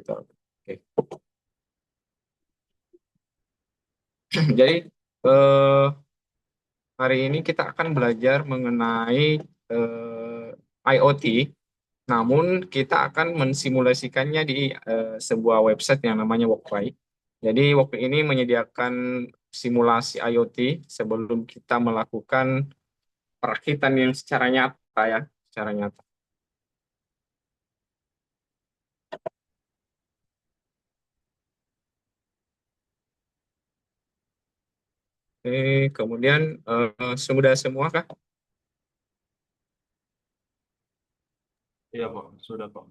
gitu. Oke. Jadi eh, hari ini kita akan belajar mengenai IoT, namun kita akan mensimulasikannya di sebuah website yang namanya WalkMe. Jadi WalkMe ini menyediakan simulasi IoT sebelum kita melakukan perakitan yang secara nyata ya, secara nyata. Kemudian sudah semua kah? Iya, Pak. Sudah, Pak.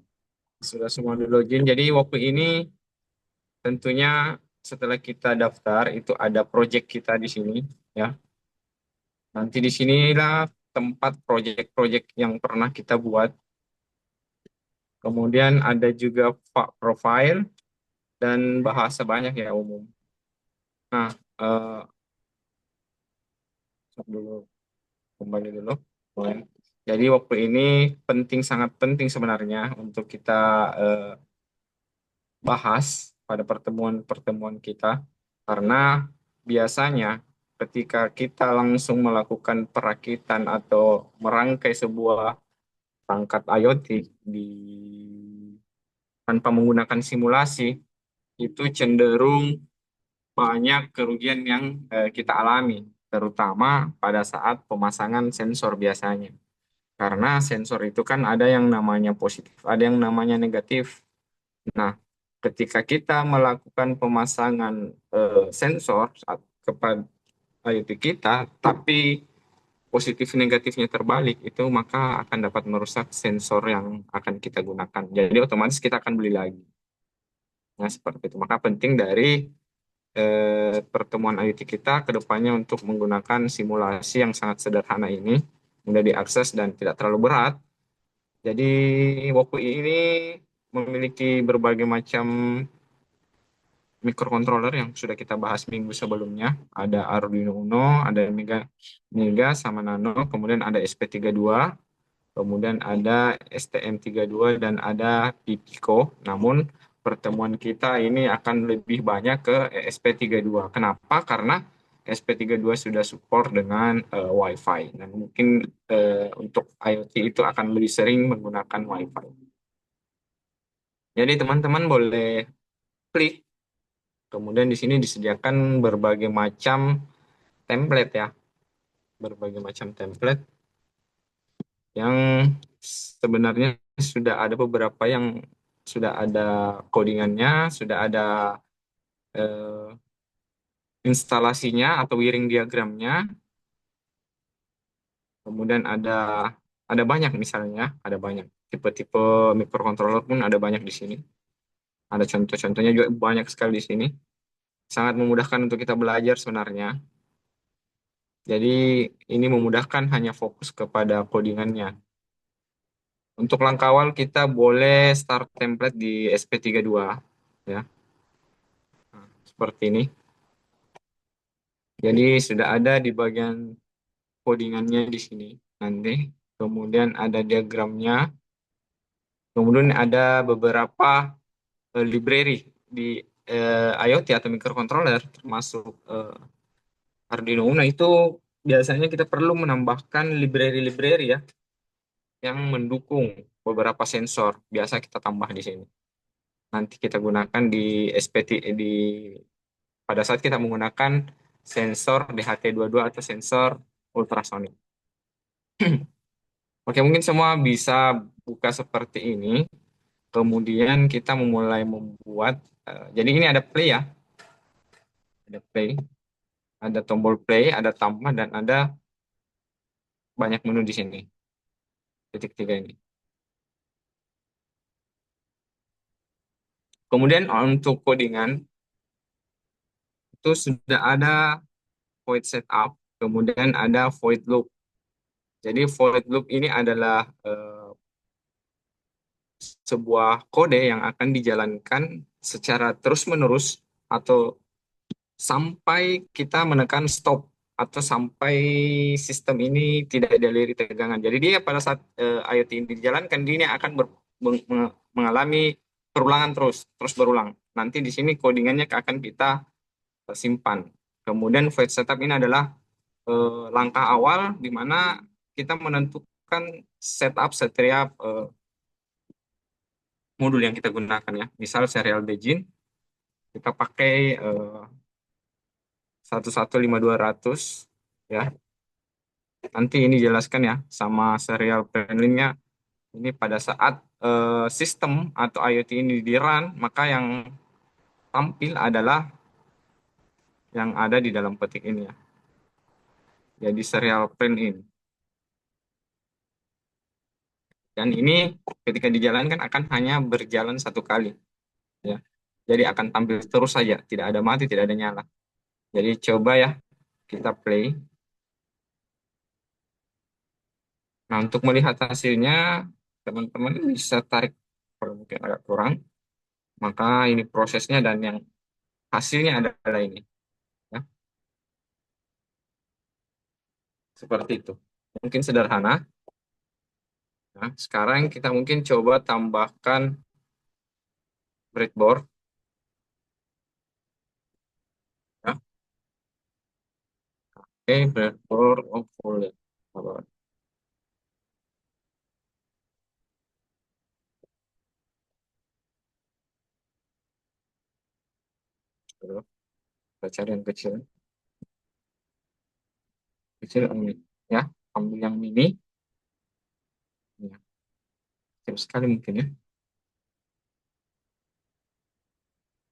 Sudah semua di login. Jadi waktu ini tentunya setelah kita daftar itu ada project kita di sini ya. Nanti di sinilah tempat project-project yang pernah kita buat. Kemudian ada juga profile dan bahasa banyak ya umum. Nah, dulu kembali dulu. Boleh. Jadi waktu ini sangat penting sebenarnya untuk kita eh, bahas pada pertemuan-pertemuan kita, karena biasanya ketika kita langsung melakukan perakitan atau merangkai sebuah perangkat IoT di tanpa menggunakan simulasi, itu cenderung banyak kerugian yang kita alami, terutama pada saat pemasangan sensor biasanya. Karena sensor itu kan ada yang namanya positif, ada yang namanya negatif. Nah, ketika kita melakukan pemasangan sensor kepada IoT kita, tapi positif negatifnya terbalik, itu maka akan dapat merusak sensor yang akan kita gunakan. Jadi otomatis kita akan beli lagi. Nah, seperti itu. Maka penting dari pertemuan IoT kita ke depannya untuk menggunakan simulasi yang sangat sederhana ini, mudah diakses dan tidak terlalu berat. Jadi, Woku ini memiliki berbagai macam microcontroller yang sudah kita bahas minggu sebelumnya. Ada Arduino Uno, ada Mega sama Nano, kemudian ada SP32, kemudian ada STM32 dan ada Pipico. Namun pertemuan kita ini akan lebih banyak ke ESP32. Kenapa? Karena ESP32 sudah support dengan Wi-Fi dan mungkin untuk IoT itu akan lebih sering menggunakan Wi-Fi. Jadi teman-teman boleh klik. Kemudian di sini disediakan berbagai macam template ya, berbagai macam template yang sebenarnya sudah ada beberapa yang sudah ada codingannya, sudah ada eh, instalasinya atau wiring diagramnya, kemudian ada banyak misalnya, ada banyak tipe-tipe microcontroller pun ada banyak di sini. Ada contoh-contohnya juga banyak sekali di sini. Sangat memudahkan untuk kita belajar sebenarnya. Jadi ini memudahkan hanya fokus kepada codingannya. Untuk langkah awal kita boleh start template di SP32 ya. Nah, seperti ini. Jadi sudah ada di bagian codingannya di sini nanti. Kemudian ada diagramnya. Kemudian ada beberapa library di IoT atau microcontroller termasuk Arduino Uno itu biasanya kita perlu menambahkan library-library ya yang mendukung beberapa sensor. Biasa kita tambah di sini. Nanti kita gunakan di SPT di pada saat kita menggunakan sensor DHT22 atau sensor ultrasonik. Oke, mungkin semua bisa buka seperti ini. Kemudian kita memulai membuat, jadi ini ada play ya, ada play, ada tombol play, ada tambah, dan ada banyak menu di sini, titik tiga ini. Kemudian untuk codingan, itu sudah ada void setup, kemudian ada void loop. Jadi void loop ini adalah sebuah kode yang akan dijalankan secara terus-menerus atau sampai kita menekan stop atau sampai sistem ini tidak ada lirik tegangan. Jadi dia pada saat IoT ini dijalankan, dia akan mengalami perulangan terus berulang. Nanti di sini codingannya akan kita simpan. Kemudian void setup ini adalah langkah awal di mana kita menentukan setup setiap modul yang kita gunakan ya. Misal serial Dejin, kita pakai 115200 ya. Nanti ini jelaskan ya sama serial planning-nya. Ini pada saat sistem atau IoT ini di run, maka yang tampil adalah yang ada di dalam petik ini ya. Jadi serial print in. Dan ini ketika dijalankan akan hanya berjalan satu kali ya. Jadi akan tampil terus saja, tidak ada mati, tidak ada nyala. Jadi coba ya kita play. Nah, untuk melihat hasilnya, teman-teman bisa tarik kalau mungkin agak kurang. Maka ini prosesnya dan yang hasilnya adalah ini. Ya, seperti itu. Mungkin sederhana. Nah, sekarang kita mungkin coba tambahkan breadboard. Ya. Oke, breadboard oh, full ya. Sabar. Dulu. Kita cari yang kecil. Kecil ini. Ya, ambil yang mini. Ya, kecil sekali mungkin ya.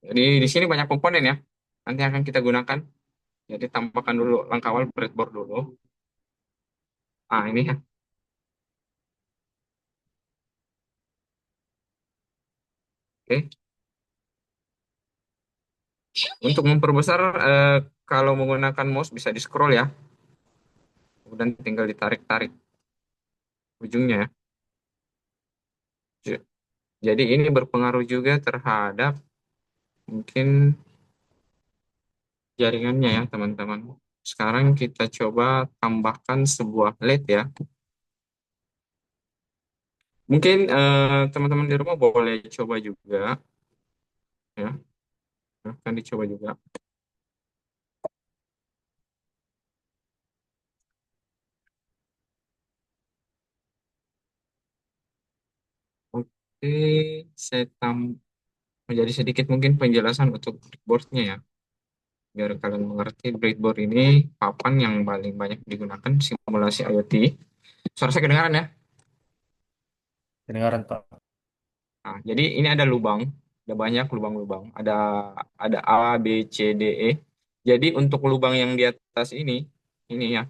Jadi di sini banyak komponen ya. Nanti akan kita gunakan. Jadi tambahkan dulu langkah awal breadboard dulu. Ah, ini ya. Oke. Untuk memperbesar kalau menggunakan mouse bisa di scroll ya. Kemudian tinggal ditarik-tarik ujungnya ya. Jadi ini berpengaruh juga terhadap mungkin jaringannya ya teman-teman. Sekarang kita coba tambahkan sebuah LED ya. Mungkin teman-teman di rumah boleh coba juga ya. Akan dicoba juga. Oke, saya menjadi sedikit mungkin penjelasan untuk breadboardnya ya. Biar kalian mengerti breadboard ini papan yang paling banyak digunakan simulasi IoT. Suara saya kedengaran ya? Kedengaran, Pak. Nah, jadi ini ada lubang, ada banyak lubang-lubang. Ada A, B, C, D, E. Jadi untuk lubang yang di atas ini ya,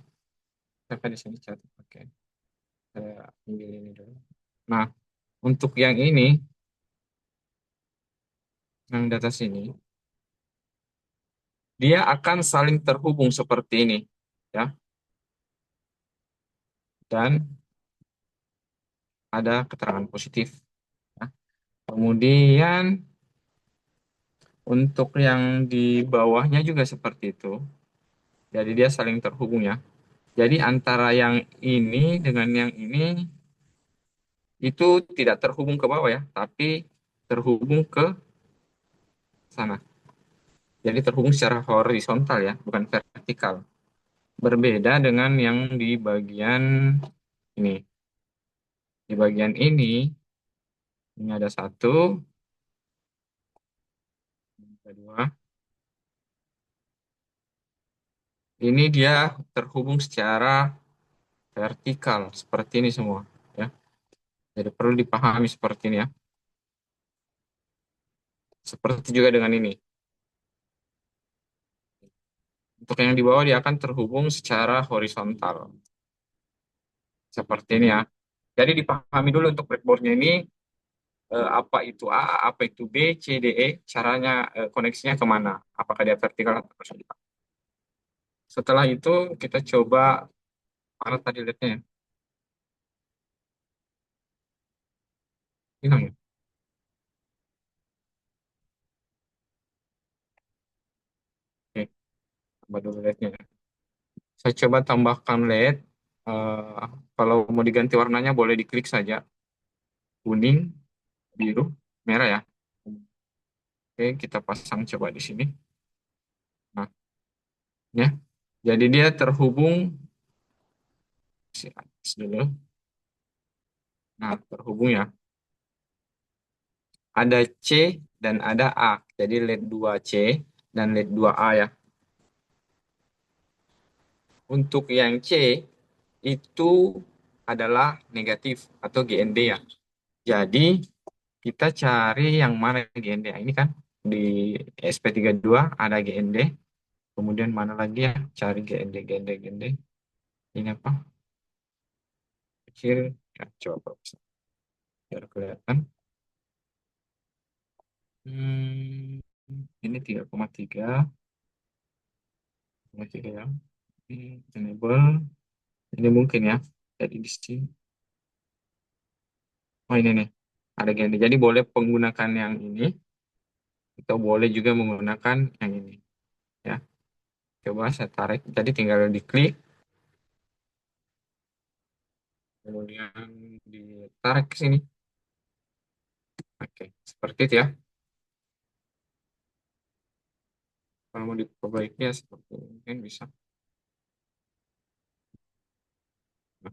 saya di sini catat. Oke, saya ambil ini dulu. Nah, untuk yang ini, yang di atas ini, dia akan saling terhubung seperti ini, ya. Dan ada keterangan positif. Ya. Kemudian untuk yang di bawahnya juga seperti itu. Jadi dia saling terhubung ya. Jadi antara yang ini dengan yang ini itu tidak terhubung ke bawah ya, tapi terhubung ke sana. Jadi terhubung secara horizontal ya, bukan vertikal. Berbeda dengan yang di bagian ini. Di bagian ini ada satu, ada dua. Ini dia terhubung secara vertikal seperti ini semua ya. Jadi perlu dipahami seperti ini ya. Seperti juga dengan ini. Untuk yang di bawah dia akan terhubung secara horizontal. Seperti ini ya. Jadi dipahami dulu untuk breadboardnya ini apa itu A, apa itu B, C, D, E, caranya koneksinya kemana? Apakah dia vertikal atau horizontal? Setelah itu kita coba mana tadi lihatnya ya? Hilang ya? Oke, tambah dulu LED-nya. Saya coba tambahkan LED. Eh, kalau mau diganti warnanya boleh diklik saja. Kuning, biru, merah ya. Oke, kita pasang coba di sini. Nah, ya. Jadi dia terhubung si atas dulu. Nah, terhubung ya. Ada C dan ada A. Jadi LED 2C dan LED 2A ya. Untuk yang C itu adalah negatif atau GND ya. Jadi kita cari yang mana GND. Nah, ini kan di SP32 ada GND. Kemudian mana lagi ya? Cari GND, GND, GND. Ini apa? Kecil. Ya, coba biar kelihatan. Hmm, ini 3,3 ya. Ini enable. Ini mungkin ya. Jadi di sini. Oh ini nih. Ada GND. Jadi boleh menggunakan yang ini atau boleh juga menggunakan yang ini. Ya. Coba saya tarik. Jadi tinggal diklik. Kemudian ditarik ke sini. Oke. Seperti itu ya. Kalau mau diperbaiki ya seperti ini. Mungkin bisa. Nah,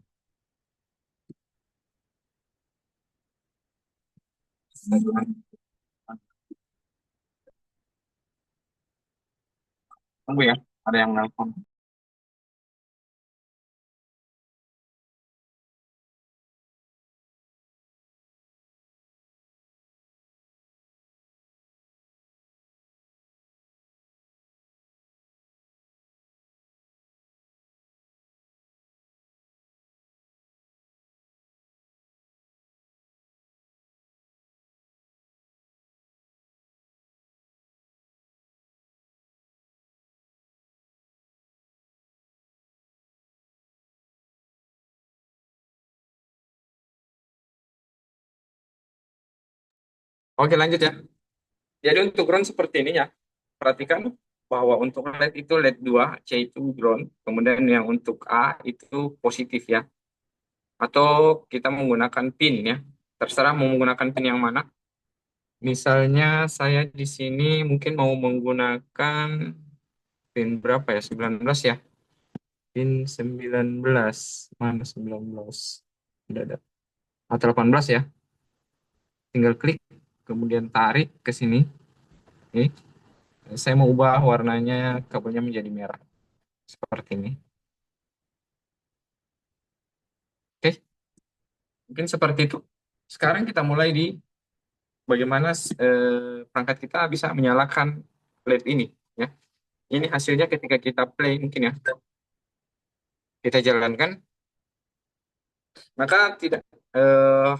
tunggu ya. Ada yang nelpon. Oke lanjut ya. Jadi untuk ground seperti ini ya. Perhatikan bahwa untuk LED itu LED 2, C itu ground. Kemudian yang untuk A itu positif ya. Atau kita menggunakan pin ya. Terserah mau menggunakan pin yang mana. Misalnya saya di sini mungkin mau menggunakan pin berapa ya? 19 ya. Pin 19. Mana 19? Tidak ada. Atau 18 ya. Tinggal klik, kemudian tarik ke sini. Oke. Saya mau ubah warnanya kabelnya menjadi merah. Seperti ini. Oke. Mungkin seperti itu. Sekarang kita mulai di bagaimana perangkat kita bisa menyalakan LED ini. Ya. Ini hasilnya ketika kita play mungkin ya. Kita jalankan. Maka tidak eh,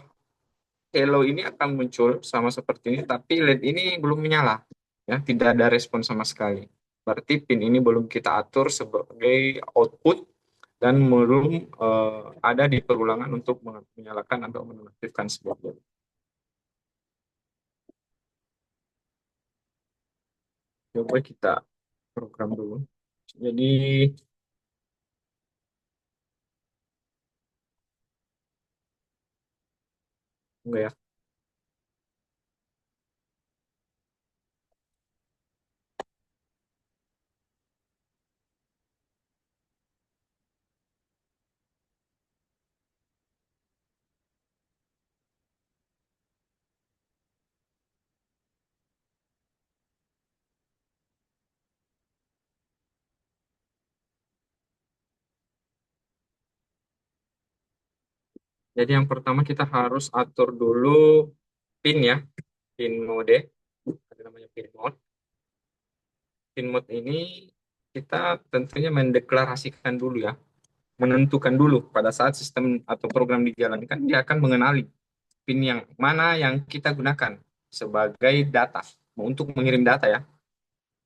Hello ini akan muncul sama seperti ini, tapi LED ini belum menyala. Ya, tidak ada respon sama sekali. Berarti pin ini belum kita atur sebagai output dan belum ada di perulangan untuk menyalakan atau menonaktifkan sebuah LED. Coba kita program dulu. Jadi enggak ya. Jadi yang pertama kita harus atur dulu pin ya, pin mode. Ada namanya pin mode. Pin mode ini kita tentunya mendeklarasikan dulu ya, menentukan dulu pada saat sistem atau program dijalankan dia akan mengenali pin yang mana yang kita gunakan sebagai data untuk mengirim data ya.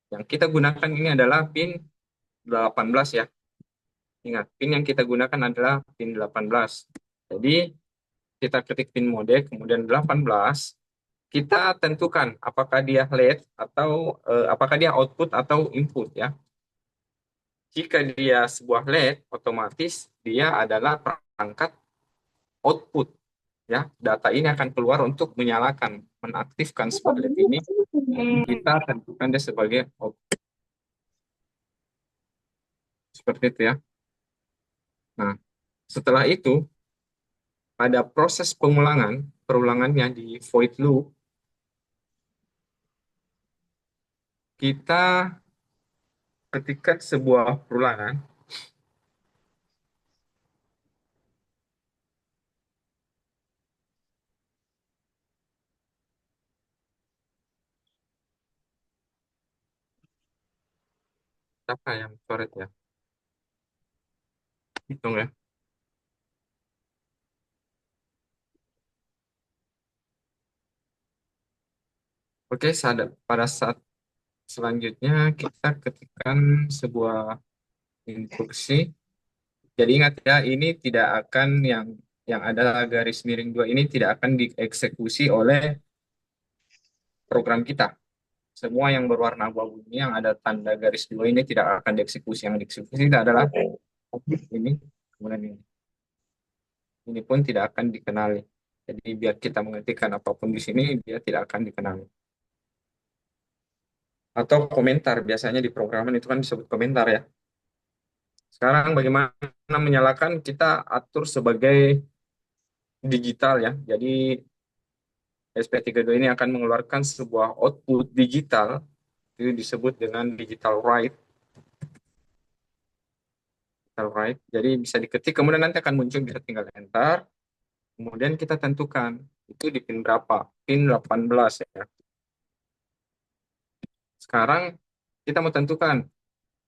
Yang kita gunakan ini adalah pin 18 ya. Ingat, pin yang kita gunakan adalah pin 18. Jadi kita ketik pin mode kemudian 18, kita tentukan apakah dia LED atau apakah dia output atau input ya. Jika dia sebuah LED, otomatis dia adalah perangkat output ya. Data ini akan keluar untuk menyalakan, menaktifkan sebuah LED ini kita tentukan dia sebagai objek seperti itu ya. Nah, setelah itu pada proses perulangannya di void loop, kita ketikkan sebuah perulangan. Apa yang coret ya? Hitung ya. Oke, pada saat selanjutnya kita ketikkan sebuah instruksi. Jadi ingat ya, ini tidak akan yang ada garis miring dua ini tidak akan dieksekusi oleh program kita. Semua yang berwarna abu-abu ini yang ada tanda garis dua ini tidak akan dieksekusi. Yang dieksekusi itu adalah ini, kemudian ini. Ini pun tidak akan dikenali. Jadi biar kita mengetikkan apapun di sini, dia tidak akan dikenali. Atau komentar, biasanya di programan itu kan disebut komentar ya. Sekarang bagaimana menyalakan, kita atur sebagai digital ya. Jadi SP32 ini akan mengeluarkan sebuah output digital, itu disebut dengan digital write. Digital write. Jadi bisa diketik, kemudian nanti akan muncul, kita tinggal enter. Kemudian kita tentukan, itu di pin berapa? Pin 18 ya. Sekarang kita mau tentukan,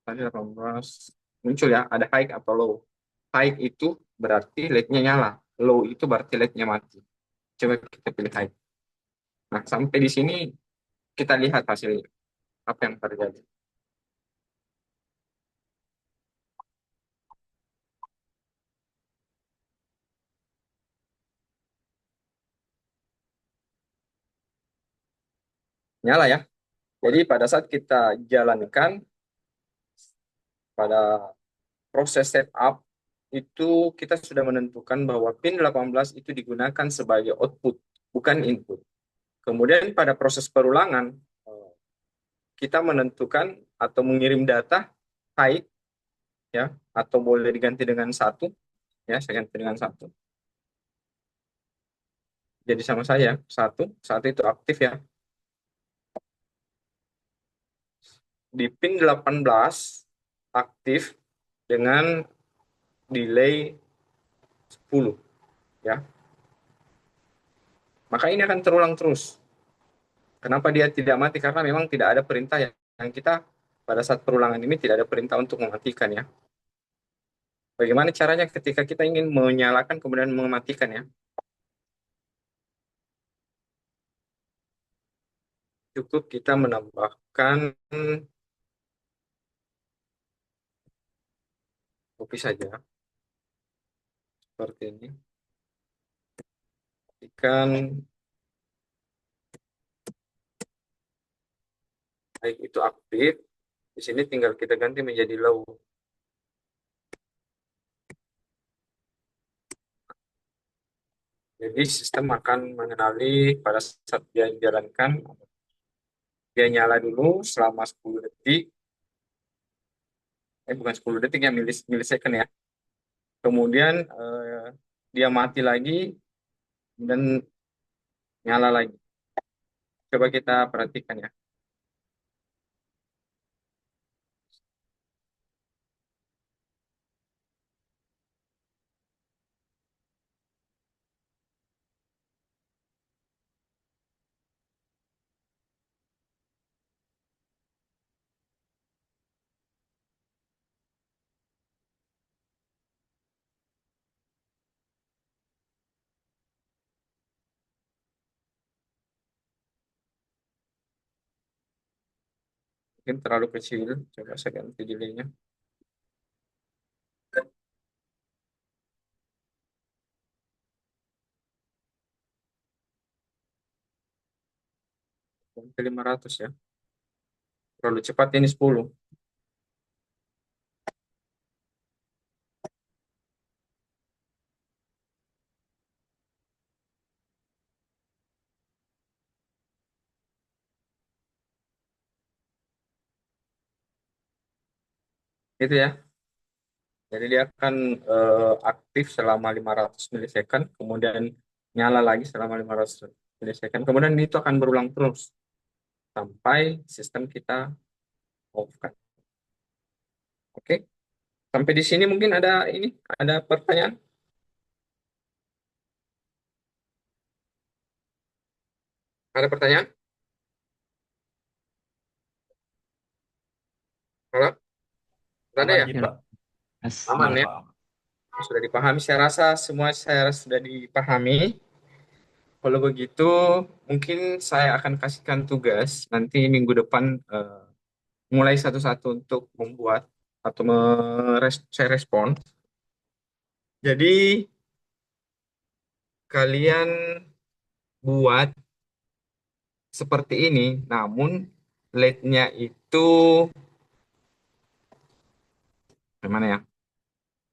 tadi 18, muncul ya, ada high atau low. High itu berarti LED-nya nyala. Low itu berarti LED-nya mati. Coba kita pilih high. Nah, sampai di sini kita lihat hasilnya. Apa yang terjadi? Nyala ya. Jadi pada saat kita jalankan, pada proses setup, itu kita sudah menentukan bahwa pin 18 itu digunakan sebagai output, bukan input. Kemudian pada proses perulangan, kita menentukan atau mengirim data high ya, atau boleh diganti dengan satu ya, saya ganti dengan satu. Jadi sama saya satu itu aktif ya. Di pin 18 aktif dengan delay 10 ya. Maka ini akan terulang terus. Kenapa dia tidak mati? Karena memang tidak ada perintah yang kita pada saat perulangan ini tidak ada perintah untuk mematikan ya. Bagaimana caranya ketika kita ingin menyalakan kemudian mematikan ya? Cukup kita menambahkan kopi saja seperti ini. Ikan baik itu aktif, di sini tinggal kita ganti menjadi low. Jadi sistem akan mengenali pada saat dia jalankan, dia nyala dulu selama 10 detik, bukan 10 detik ya, milisecond ya. Kemudian dia mati lagi dan nyala lagi. Coba kita perhatikan ya. Mungkin terlalu kecil. Coba saya ganti delaynya. Ganti 500 ya. Terlalu cepat ini 10. Itu ya. Jadi dia akan aktif selama 500 milisecond, kemudian nyala lagi selama 500 milisecond, kemudian itu akan berulang terus sampai sistem kita off kan. Oke, sampai di sini mungkin ada pertanyaan? Ada pertanyaan? Halo? Nggak ada Aman ya? sih, Ya, Pak. Mas. Aman Sudah ya? paham. Sudah dipahami. Saya rasa sudah dipahami. Kalau begitu, mungkin saya akan kasihkan tugas nanti minggu depan, mulai satu-satu untuk membuat atau saya respon. Jadi kalian buat seperti ini, namun LED-nya itu gimana ya?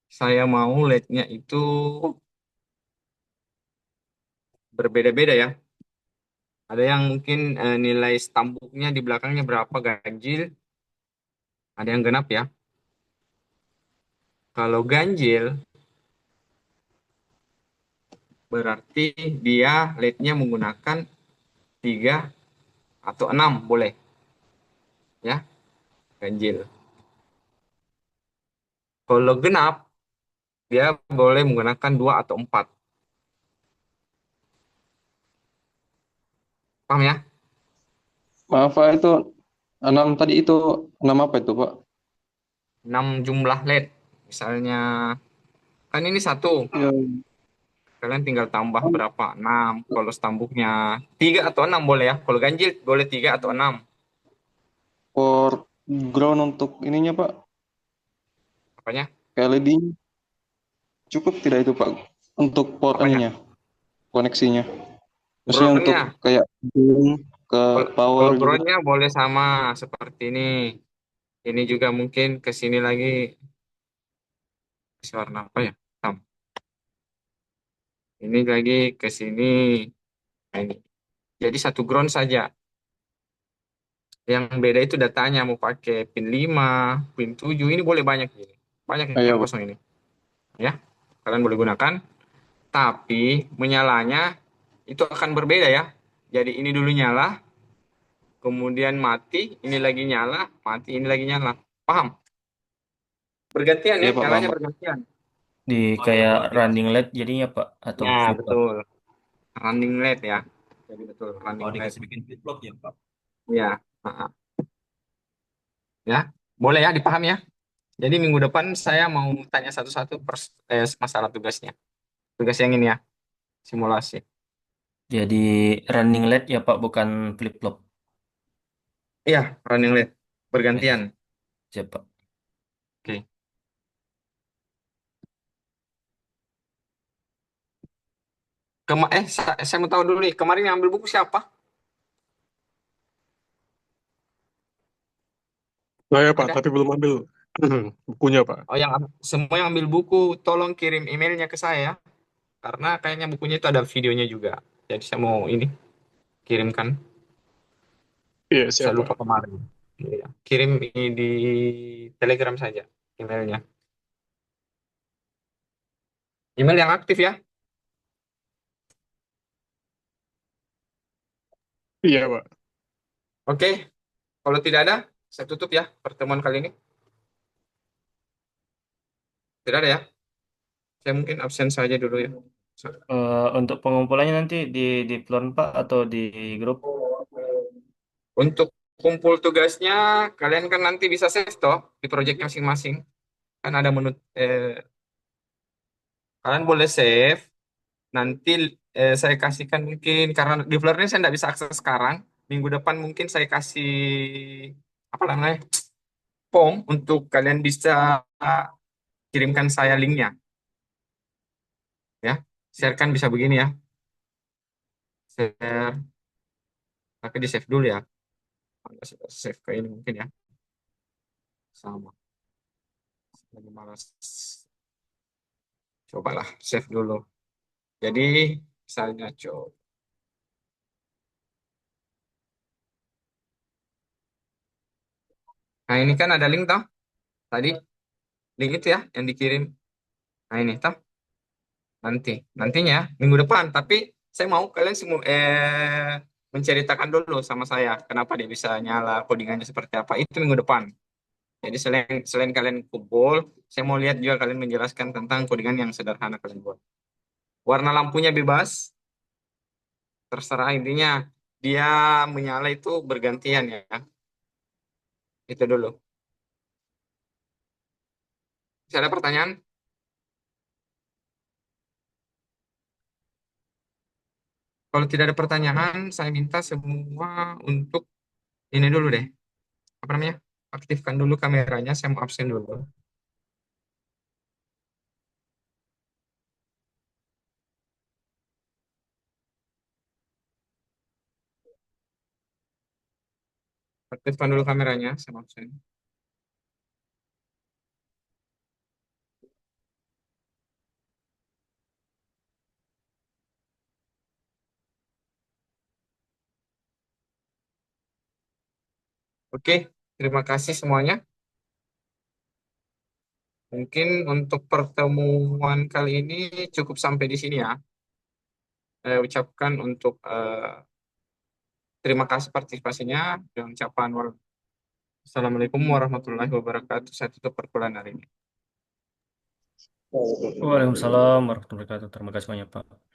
Saya mau LED-nya itu berbeda-beda ya. Ada yang mungkin nilai stambuknya di belakangnya berapa ganjil, ada yang genap ya. Kalau ganjil berarti dia LED-nya menggunakan 3 atau 6 boleh ya, ganjil. Kalau genap dia boleh menggunakan 2 atau 4. Paham ya? Maaf Pak, itu 6 tadi itu 6 apa itu Pak? 6 jumlah LED. Misalnya kan ini satu, Ya, kalian tinggal tambah berapa? 6. Kalau stambuknya 3 atau 6 boleh ya. Kalau ganjil boleh 3 atau 6. for ground untuk ininya Pak, Apanya? LED cukup tidak itu Pak untuk port Apanya? ininya, koneksinya. Maksudnya untuk Groundnya. kayak zoom ke Kalau power kalau gitu. groundnya boleh sama seperti ini. Ini juga mungkin ke sini lagi. Kasih warna apa ya? Hitam. Ini lagi ke sini. Nah, ini. Jadi satu ground saja. Yang beda itu datanya mau pakai pin 5, pin 7. Ini boleh banyak ini. Banyak Iya yang Pak. kosong ini. Ya, kalian boleh gunakan. Tapi menyalanya itu akan berbeda ya. Jadi ini dulu nyala, kemudian mati, ini lagi nyala, mati, ini lagi nyala. Paham? Bergantian Iya ya, Pak, paham nyalanya Pak. bergantian. Di Oh iya, kayak Pak. running LED jadinya Pak atau Ya, flip Pak. betul. Running LED ya. Jadi betul, Oh, running LED. dikasih bikin flip flop ya, Pak. Ya, ya. Boleh ya, dipahami ya. Jadi minggu depan saya mau tanya satu-satu masalah tugasnya. Tugas yang ini ya, simulasi. Jadi running LED ya Pak, bukan flip flop. Iya, running LED. Ya, Bergantian. siap Pak. Oke. Saya mau tahu dulu nih, kemarin yang ambil buku siapa? Saya Pak, Ada? tapi belum ambil bukunya Pak. Oh, semua yang ambil buku, tolong kirim emailnya ke saya, karena kayaknya bukunya itu ada videonya juga. Jadi saya mau ini kirimkan. Iya, Saya siap Pak. lupa kemarin. Iya. Kirim di Telegram saja emailnya. Email yang aktif ya. Iya Pak. Oke, kalau tidak ada, saya tutup ya pertemuan kali ini. Tidak ada ya. Saya mungkin absen saja dulu ya. Untuk pengumpulannya nanti di Plon Pak atau di grup? Untuk kumpul tugasnya, kalian kan nanti bisa save toh di project masing-masing. Kan ada menu, kalian boleh save. Nanti saya kasihkan mungkin, karena di Fleur ini saya tidak bisa akses sekarang. Minggu depan mungkin saya kasih apa namanya form untuk kalian bisa kirimkan saya linknya ya. Share kan bisa begini ya. Share, tapi di save dulu ya. Save ke ini mungkin ya. Sama. Lagi malas. Cobalah save dulu. Jadi misalnya coba. Nah ini kan ada link toh tadi. link itu ya yang dikirim. Nah ini tah nantinya minggu depan. Tapi saya mau kalian semua menceritakan dulu sama saya kenapa dia bisa nyala, codingannya seperti apa. Itu minggu depan. Jadi selain selain kalian kumpul, saya mau lihat juga kalian menjelaskan tentang codingan yang sederhana kalian buat. Warna lampunya bebas, terserah intinya dia menyala itu bergantian ya. Itu dulu. Bisa ada pertanyaan? Kalau tidak ada pertanyaan, saya minta semua untuk ini dulu deh. Apa namanya? Aktifkan dulu kameranya, saya mau absen dulu. Aktifkan dulu kameranya, saya mau absen. Oke, terima kasih semuanya. Mungkin untuk pertemuan kali ini cukup sampai di sini ya. Saya ucapkan untuk terima kasih partisipasinya dan ucapan Assalamualaikum warahmatullahi wabarakatuh. Saya tutup perkuliahan hari ini. Waalaikumsalam warahmatullahi wabarakatuh. Terima kasih banyak, Pak.